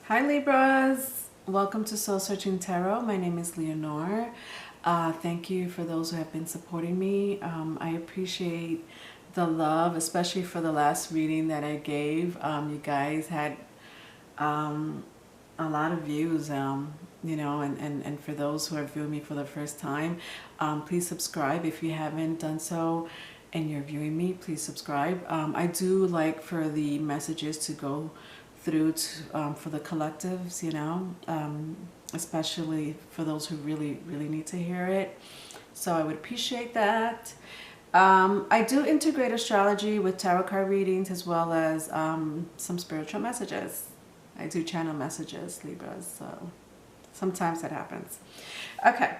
Hi Libras, welcome to Soul Searching Tarot. My name is Leonore. Thank you for those who have been supporting me. I appreciate the love, especially for the last reading that I gave. You guys had a lot of views, and for those who are viewing me for the first time, please subscribe if you haven't done so and you're viewing me. Please subscribe. I do like for the messages to go through to, for the collectives, especially for those who really need to hear it. So I would appreciate that. I do integrate astrology with tarot card readings as well as some spiritual messages. I do channel messages, Libras, so sometimes that happens. Okay,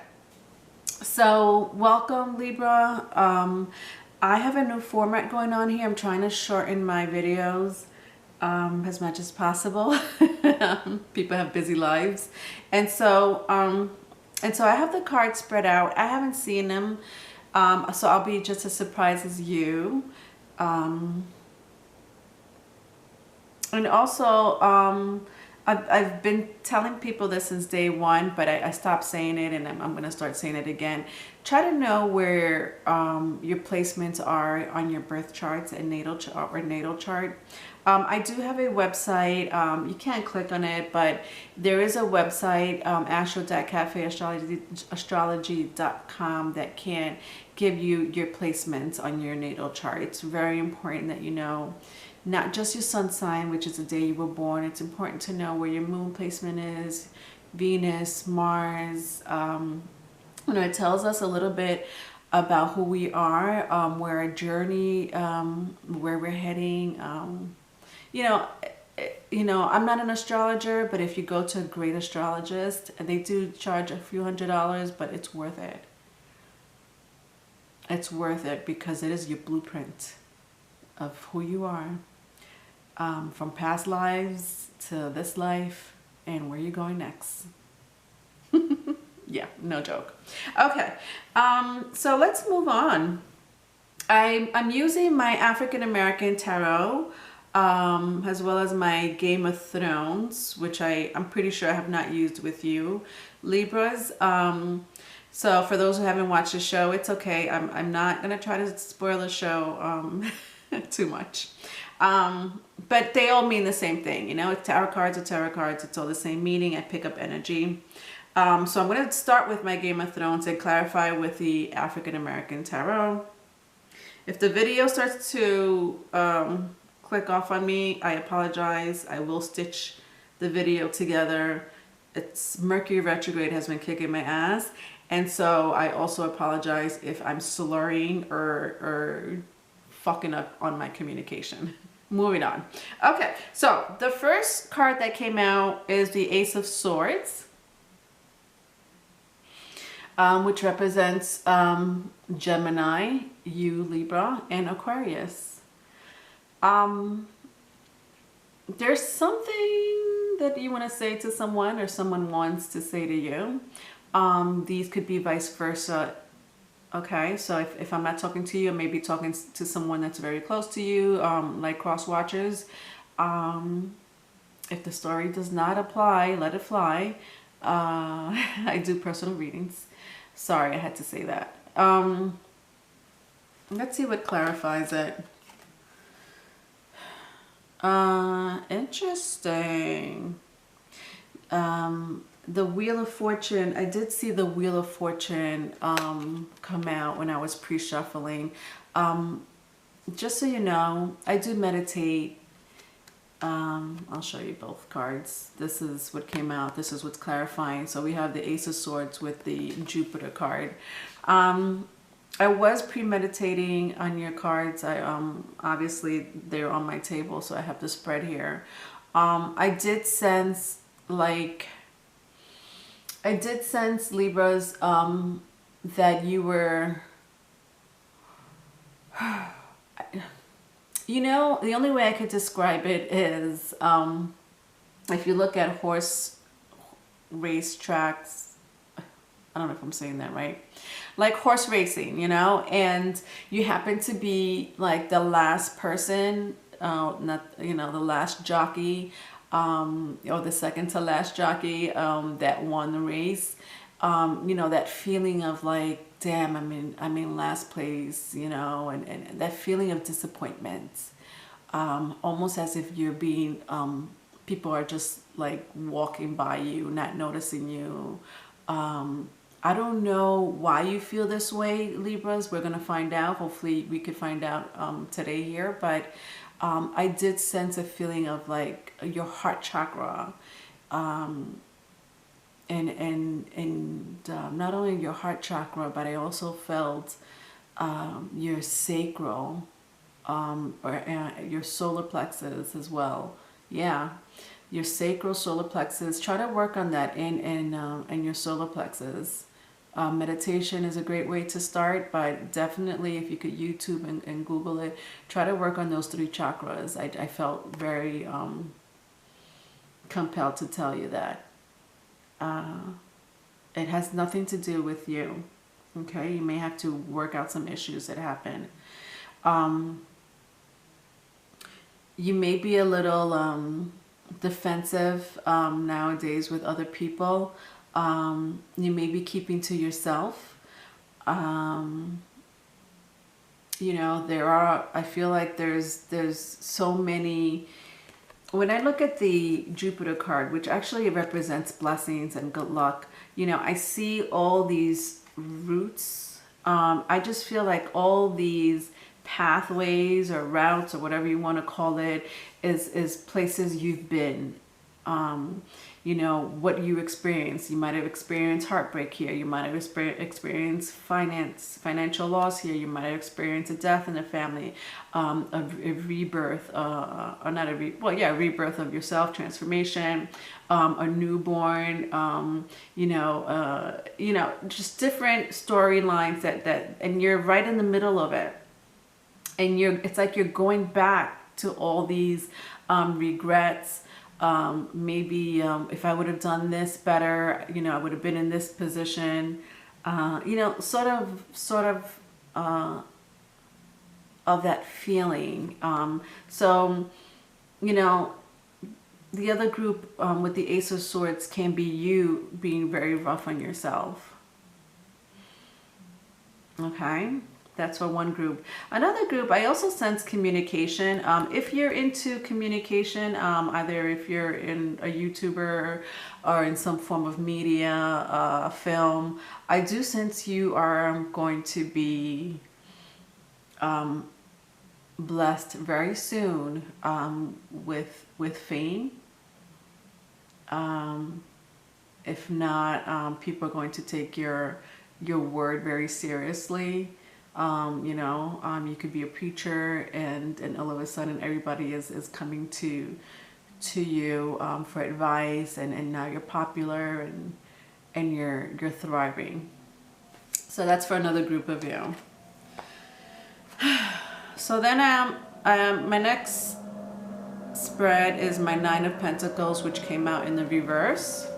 so welcome Libra. I have a new format going on here. I'm trying to shorten my videos as much as possible. People have busy lives, and so I have the cards spread out. I haven't seen them, so I'll be just as surprised as you. And also, I've been telling people this since day one, but I stopped saying it, and I'm going to start saying it again. Try to know where your placements are on your birth charts and natal chart. I do have a website. You can't click on it, but there is a website, astro.cafeastrology.com, that can give you your placements on your natal chart. It's very important that you know not just your sun sign, which is the day you were born. It's important to know where your moon placement is, Venus, Mars. It tells us a little bit about who we are, where our journey, where we're heading. I'm not an astrologer, but if you go to a great astrologist, and they do charge a few $100s, but it's worth it. It's worth it because it is your blueprint of who you are, from past lives to this life and where you're going next. Yeah, no joke. Okay, so let's move on. I'm using my African American Tarot, as well as my Game of Thrones, which I'm pretty sure I have not used with you, Libras. So for those who haven't watched the show, it's okay. I'm not going to try to spoil the show too much. But they all mean the same thing. Tarot cards are tarot cards. It's all the same meaning. I pick up energy. So I'm going to start with my Game of Thrones and clarify with the African American Tarot. If the video starts to click off on me, I apologize. I will stitch the video together. It's Mercury retrograde has been kicking my ass. And so I also apologize if I'm slurring or fucking up on my communication. Moving on. Okay, so the first card that came out is the Ace of Swords, which represents Gemini, you Libra, and Aquarius. There's something that you want to say to someone or someone wants to say to you. These could be vice versa. Okay, so if I'm not talking to you, I may be talking to someone that's very close to you, like cross watchers. If the story does not apply, let it fly. I do personal readings. Sorry, I had to say that. Let's see what clarifies it. Interesting. The Wheel of Fortune, I did see the Wheel of Fortune come out when I was pre-shuffling. Just so you know, I do meditate. I'll show you both cards. This is what came out. This is what's clarifying. So we have the Ace of Swords with the Jupiter card. I was premeditating on your cards. Obviously they're on my table, so I have the spread here. I did sense Libras, that you were, the only way I could describe it is, if you look at horse race tracks, I don't know if I'm saying that right, like horse racing, and you happen to be like the last person, not, the last jockey, or the second to last jockey that won the race. You know, that feeling of like, damn, I'm in last place, you know, and that feeling of disappointment, almost as if you're being, people are just like walking by you, not noticing you. I don't know why you feel this way, Libras. We're gonna find out. Hopefully we could find out today here, but I did sense a feeling of like your heart chakra, and not only your heart chakra, but I also felt your sacral, or your solar plexus as well. Yeah, your sacral, solar plexus. Try to work on that in your solar plexus. Meditation is a great way to start, but definitely if you could YouTube and Google it, try to work on those 3 chakras. I felt very compelled to tell you that. It has nothing to do with you. Okay, you may have to work out some issues that happen. You may be a little defensive nowadays with other people. You may be keeping to yourself. You know, I feel like there's so many. When I look at the Jupiter card, which actually represents blessings and good luck, you know, I see all these roots. I just feel like all these pathways or routes or whatever you want to call it is places you've been. You know, what you experience. You might have experienced heartbreak here. You might have experienced financial loss here. You might have experienced a death in the family, a rebirth, or not a rebirth of yourself, transformation, a newborn, you know, just different storylines and you're right in the middle of it. And it's like you're going back to all these regrets. Maybe if I would have done this better, you know, I would have been in this position, you know, sort of that feeling. So, you know, the other group with the Ace of Swords can be you being very rough on yourself. Okay. That's for one group. Another group, I also sense communication. If you're into communication, either if you're in a YouTuber or in some form of media, film, I do sense you are going to be blessed very soon with fame. If not, people are going to take your word very seriously. You know, you could be a preacher and all of a sudden everybody is coming to you for advice, and now you're popular and you're thriving. So that's for another group of you. So then my next spread is my 9 of Pentacles, which came out in the reverse.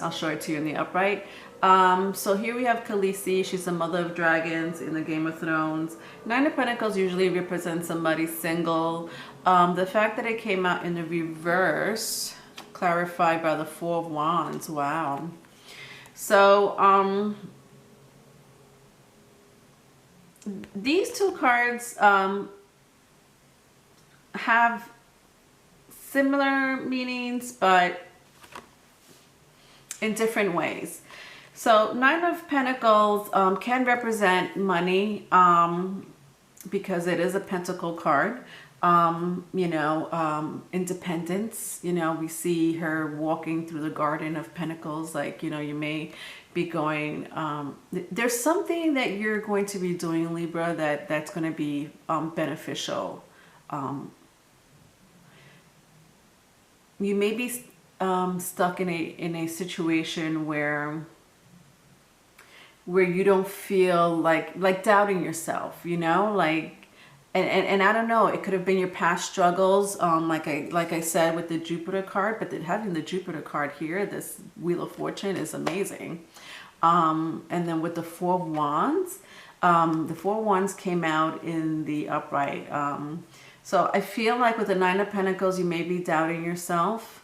I'll show it to you in the upright. So here we have Khaleesi. She's the mother of dragons in the Game of Thrones. 9 of Pentacles usually represents somebody single. The fact that it came out in the reverse, clarified by the 4 of Wands. Wow. So these 2 cards have similar meanings, but in different ways. So 9 of Pentacles can represent money because it is a pentacle card. You know, independence. You know, we see her walking through the Garden of Pentacles. Like, you know, you may be going, there's something that you're going to be doing, Libra, that's going to be beneficial. You may be stuck in a situation where you don't feel like doubting yourself, you know, like, and I don't know, it could have been your past struggles, like I said with the Jupiter card, but having the Jupiter card here, this Wheel of Fortune, is amazing. And then with the 4 of Wands, The Four Wands came out in the upright. So I feel like with the Nine of Pentacles, you may be doubting yourself.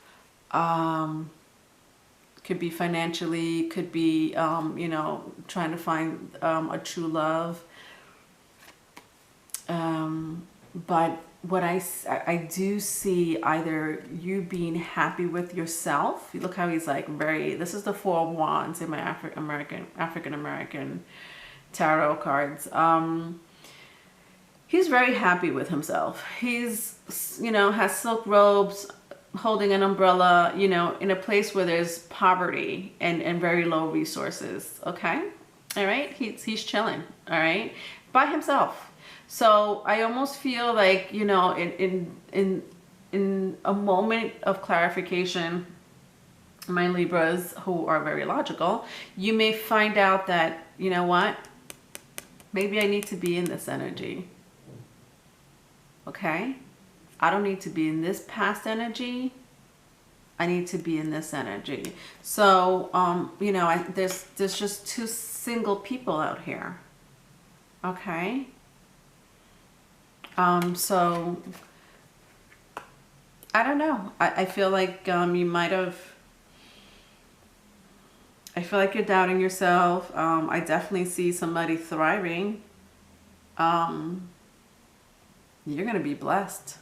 Could be financially, could be, you know, trying to find a true love. But what I do see either you being happy with yourself. Look how he's like very, this is the Four of Wands in my African American tarot cards. He's very happy with himself. He's, you know, has silk robes, holding an umbrella, you know, in a place where there's poverty and very low resources. Okay. All right. He's chilling. All right. By himself. So I almost feel like, you know, in a moment of clarification, my Libras who are very logical, you may find out that, you know what, maybe I need to be in this energy. Okay. I don't need to be in this past energy. I need to be in this energy. So, you know, there's just two single people out here. Okay. So I don't know. I feel like you might have, I feel like you're doubting yourself. I definitely see somebody thriving. You're going to be blessed.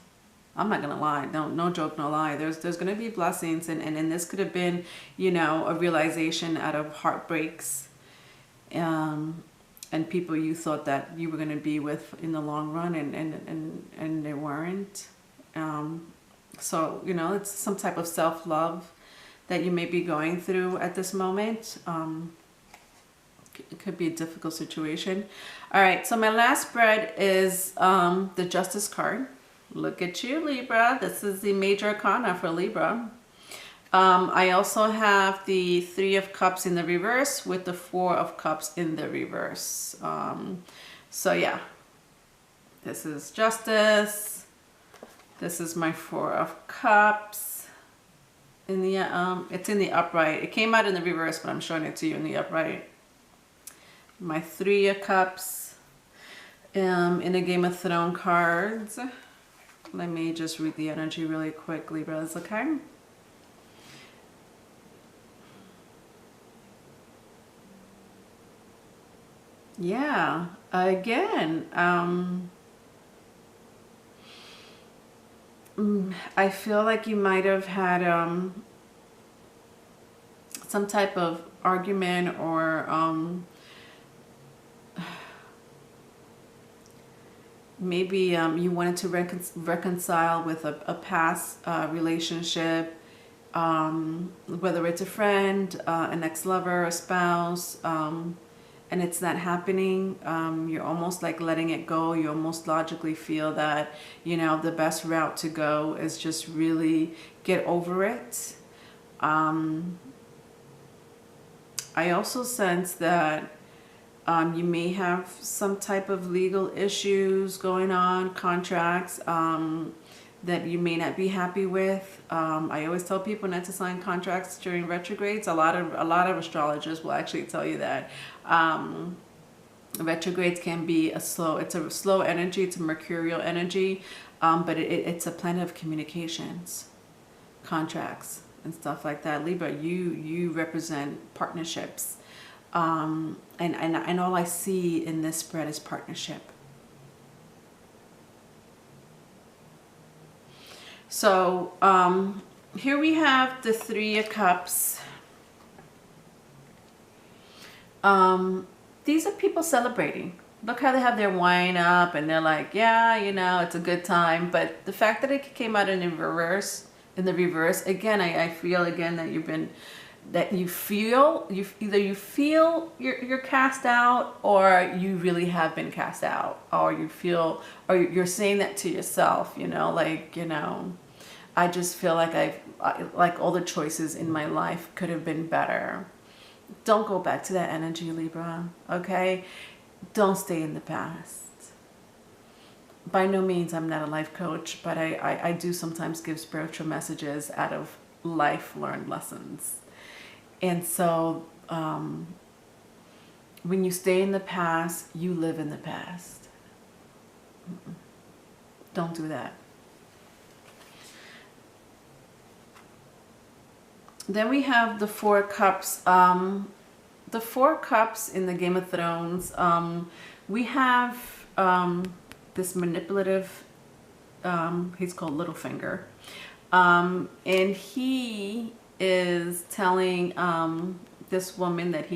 I'm not going to lie. No joke, no lie. There's going to be blessings. And this could have been, you know, a realization out of heartbreaks. And people you thought that you were going to be with in the long run, and they weren't. So, you know, it's some type of self-love that you may be going through at this moment. It could be a difficult situation. All right, so my last spread is the Justice card. Look at you, Libra. This is the major arcana for Libra. I also have the Three of Cups in the reverse with the Four of Cups in the reverse. So yeah, this is Justice. This is my Four of Cups. In the it's in the upright. It came out in the reverse, but I'm showing it to you in the upright. My Three of Cups in the Game of Thrones cards. Let me just read the energy really quick, Libras, okay? Yeah, again, I feel like you might have had some type of argument or maybe you wanted to reconcile with a past relationship, whether it's a friend, an ex-lover, a spouse, and it's not happening. You're almost like letting it go. You almost logically feel that, you know, the best route to go is just really get over it. I also sense that you may have some type of legal issues going on, contracts that you may not be happy with. I always tell people not to sign contracts during retrogrades. A lot of astrologers will actually tell you that. Retrogrades can be it's a slow energy, it's a mercurial energy, but it's a planet of communications, contracts, and stuff like that. Libra, you represent partnerships, and all I see in this spread is partnership. So here we have the Three of Cups. These are people celebrating. Look how they have their wine up and they're like, yeah, you know, it's a good time. But the fact that it came out in the reverse, again, I feel again that you feel you're cast out, or you really have been cast out, or you feel, or you're saying that to yourself, you know, like, you know, I just feel like like all the choices in my life could have been better. Don't go back to that energy, Libra, okay? Don't stay in the past. By no means I'm not a life coach, but I do sometimes give spiritual messages out of life learned lessons. And so When you stay in the past, you live in the past. Don't do that. Then we have the Four Cups. The Four Cups in the Game of Thrones. We have this manipulative, he's called Littlefinger. And he is telling this woman that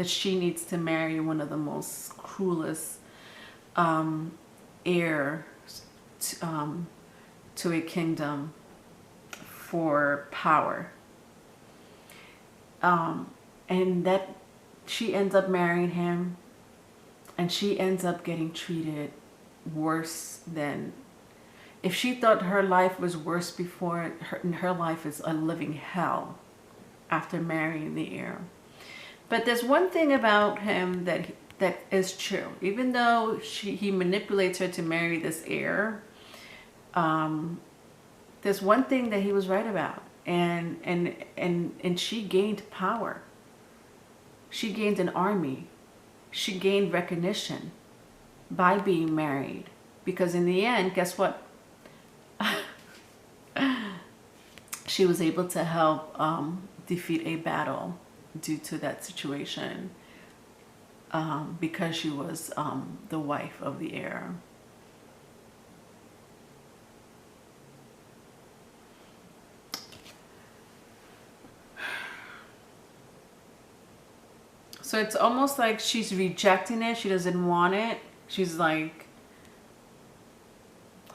she needs to marry one of the most cruelest heirs to a kingdom for power. And that she ends up marrying him, and she ends up getting treated worse than, if she thought her life was worse before, her life is a living hell after marrying the heir. But there's one thing about him that is true. Even though he manipulates her to marry this heir, there's one thing that he was right about, and she gained power. She gained an army. She gained recognition by being married, because in the end, guess what? She was able to help defeat a battle due to that situation, because she was the wife of the heir. So it's almost like she's rejecting it. She doesn't want it. She's like,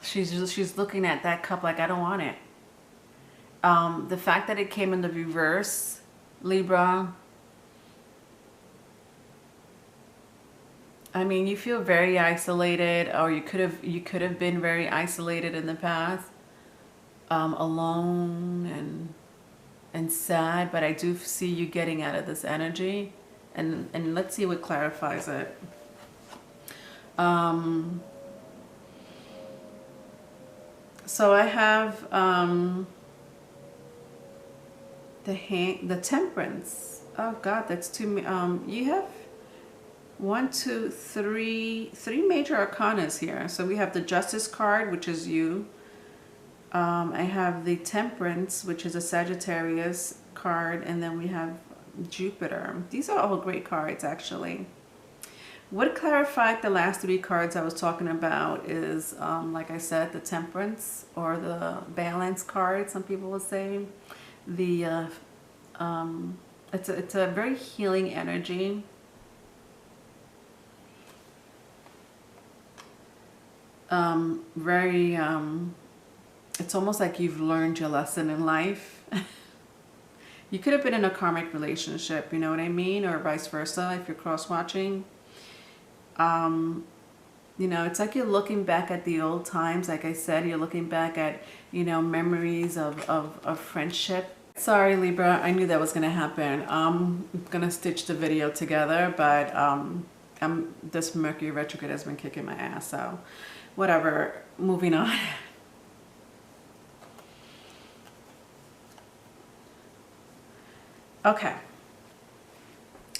she's looking at that cup like, I don't want it. The fact that it came in the reverse, Libra, I mean, you feel very isolated, or you could have been very isolated in the past, alone and sad. But I do see you getting out of this energy. And let's see what clarifies it. So I have the Temperance. Oh God, that's too. You have three major arcanas here. So we have the Justice card, which is you. I have the Temperance, which is a Sagittarius card, and then we have Jupiter. These are all great cards, actually. What clarified the last three cards I was talking about is, like I said, the Temperance, or the Balance card, some people will say. The it's a very healing energy. It's almost like you've learned your lesson in life. You could have been in a karmic relationship, you know what I mean? Or vice versa, if you're cross-watching. You know, it's like you're looking back at the old times. Like I said, you're looking back at, you know, memories of friendship. Sorry, Libra, I knew that was going to happen. I'm going to stitch the video together, but this Mercury retrograde has been kicking my ass, so whatever. Moving on. Okay,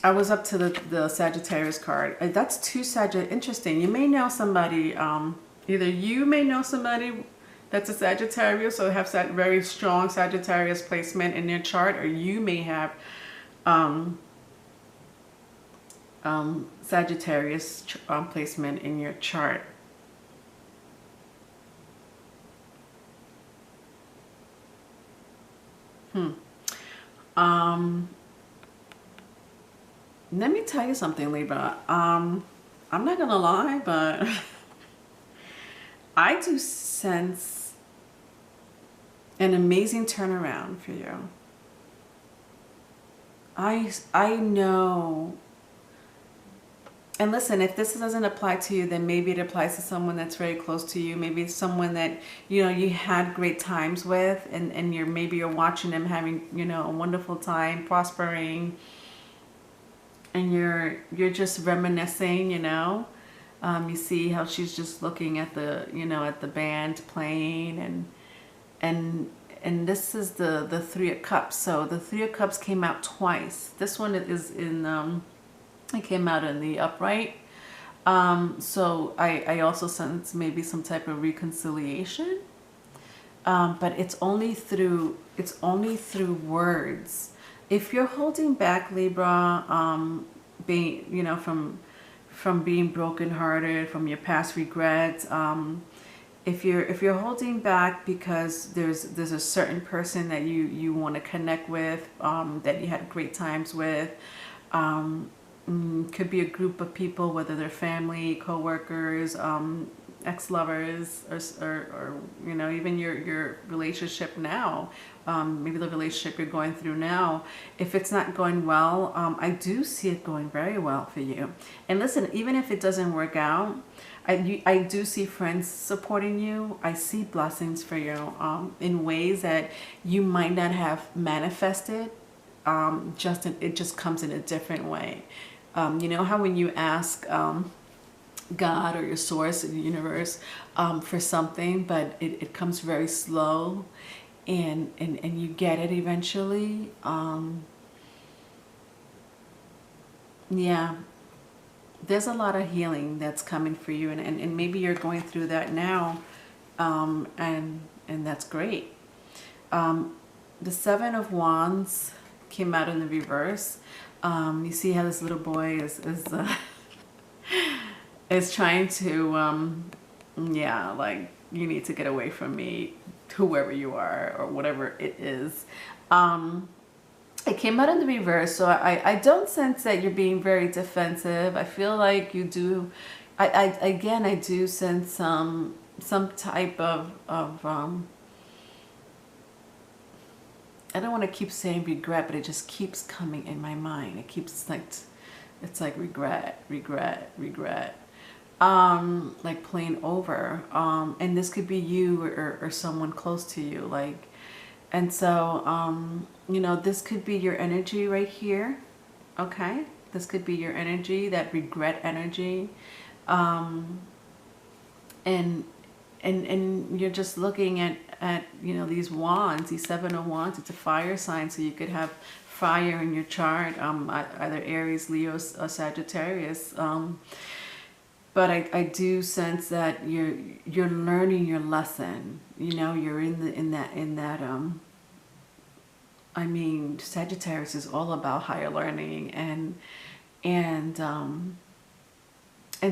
I was up to the Sagittarius card. That's two Sagittarius. Interesting. You may know somebody, either you may know somebody that's a Sagittarius, or have very strong Sagittarius placement in their chart, or you may have Sagittarius placement in your chart. Let me tell you something, Libra. I'm not gonna lie, but I do sense an amazing turnaround for you. I know. And listen, if this doesn't apply to you, then maybe it applies to someone that's very close to you. Maybe it's someone that, you know, you had great times with, and maybe you're watching them having, you know, a wonderful time, prospering, and you're just reminiscing, you know. You see how she's just looking at the, you know, at the band playing, and this is the Three of Cups. So the Three of Cups came out twice. This one is in It came out in the upright. So I also sense maybe some type of reconciliation. But it's only through words. If you're holding back, Libra, being, you know, from being brokenhearted, from your past regrets, if you're holding back because there's a certain person that you want to connect with, that you had great times with, could be a group of people, whether they're family, co-workers, ex-lovers, or you know, even your relationship now, maybe the relationship you're going through now. If it's not going well, I do see it going very well for you. And listen, even if it doesn't work out, I do see friends supporting you. I see blessings for you, in ways that you might not have manifested. It just comes in a different way. You know how when you ask God or your source in the universe, for something, but it comes very slow, and you get it eventually. Yeah, there's a lot of healing that's coming for you, and maybe you're going through that now, and that's great. The Seven of Wands came out in the reverse. You see how this little boy is trying to, yeah, like, you need to get away from me, whoever you are, or whatever it is. It came out in the reverse, so I don't sense that you're being very defensive. I feel like you do. Again, I do sense some type of I don't want to keep saying regret, but it just keeps coming in my mind. It keeps like, it's like regret, like playing over. And this could be you or someone close to you, like, and so, you know, this could be your energy right here. Okay. This could be your energy, that regret energy. And you're just looking at, you know, these wands, these Seven of Wands. It's a fire sign, so you could have fire in your chart, either Aries, Leo, or Sagittarius. But I do sense that you're learning your lesson. You know, you're in that I mean, Sagittarius is all about higher learning, and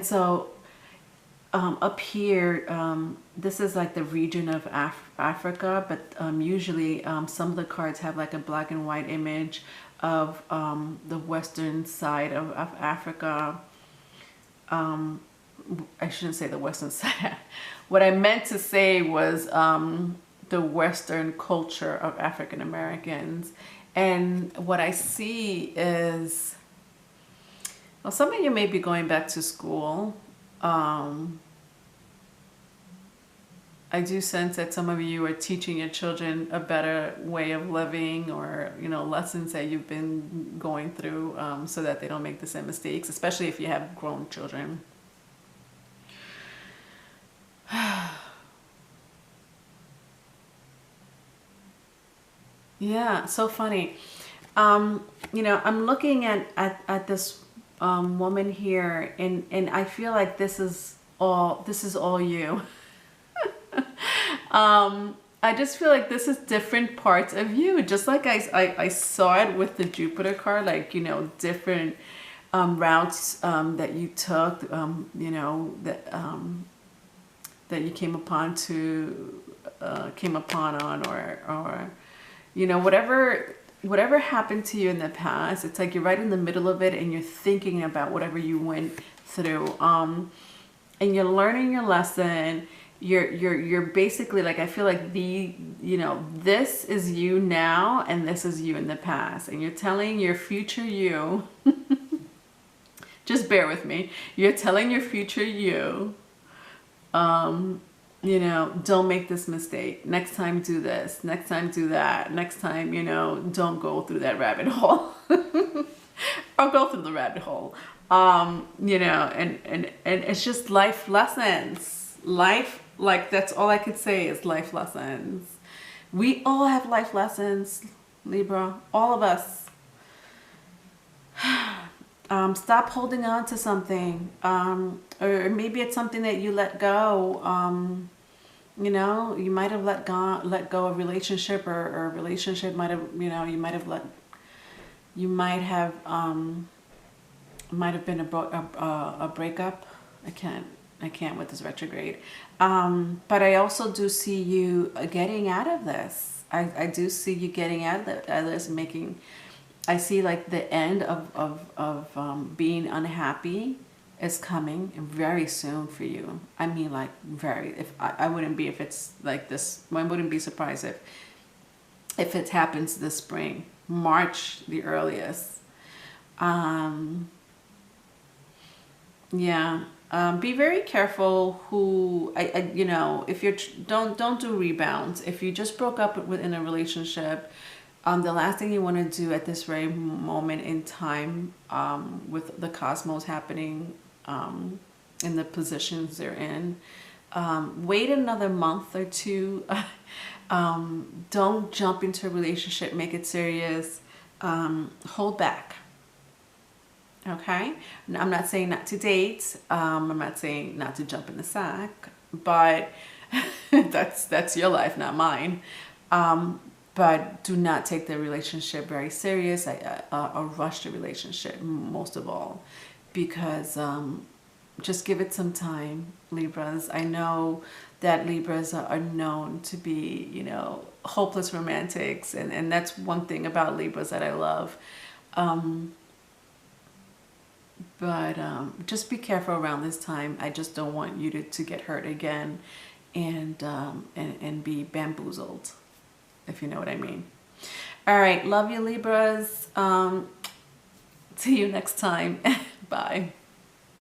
so up here, this is like the region of Africa, but usually some of the cards have like a black and white image of the western side of Africa. I shouldn't say the western side. What I meant to say was the Western culture of African Americans. And what I see is, well, some of you may be going back to school. I do sense that some of you are teaching your children a better way of living, or, you know, lessons that you've been going through, so that they don't make the same mistakes, especially if you have grown children. Yeah, so funny. You know, I'm looking at this woman here, and I feel like this is all you. I just feel like this is different parts of you, just like I saw it with the Jupiter card, like, you know, different routes that you took, you know, that you came upon on, or you know, whatever happened to you in the past. It's like you're right in the middle of it, and you're thinking about whatever you went through, and you're learning your lesson. You're basically, like, I feel like you know, this is you now, and this is you in the past, and you're telling your future you, just bear with me, you're telling your future you, you know, don't make this mistake. Next time, do this. Next time, do that. Next time, you know, don't go through that rabbit hole. Or go through the rabbit hole. You know, and it's just life lessons. Life, like, that's all I could say is life lessons. We all have life lessons, Libra. All of us. Stop holding on to something, or maybe it's something that you let go. You know, you might have let go of relationship, or a relationship might have, you know, you might have might have been a breakup. I can't with this retrograde. But I also do see you getting out of this. I do see you getting out of this, making, I see like the end of being unhappy is coming very soon for you. I mean, like very, if I wouldn't be, if it's like this, I wouldn't be surprised if it happens this spring, March, the earliest. Yeah. Be very careful who, you know, if you're, don't do rebounds. If you just broke up within a relationship, the last thing you want to do at this very moment in time, with the cosmos happening, in the positions they're in, wait another month or two. Don't jump into a relationship, make it serious. Hold back. Okay, I'm not saying not to date. I'm not saying not to jump in the sack, but that's your life, not mine. But do not take the relationship very serious, or rush the relationship, most of all, because just give it some time, Libras. I know that Libras are known to be, you know, hopeless romantics, and that's one thing about Libras that I love. But just be careful around this time. I just don't want you to get hurt again, and be bamboozled, if you know what I mean. All right, love you, Libras. See you next time. Bye.